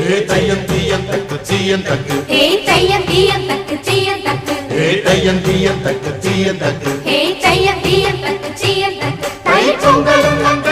தையம் தீயம் தக்கு சீயம் தக்கு தையம் தீயம் தக்கு சீயம் தக்கு தையம் தீயம் தக்கு சீயம் தக்கு தையம் தீயம் தக்கு சீயம் தக்கு தை பொங்கலும்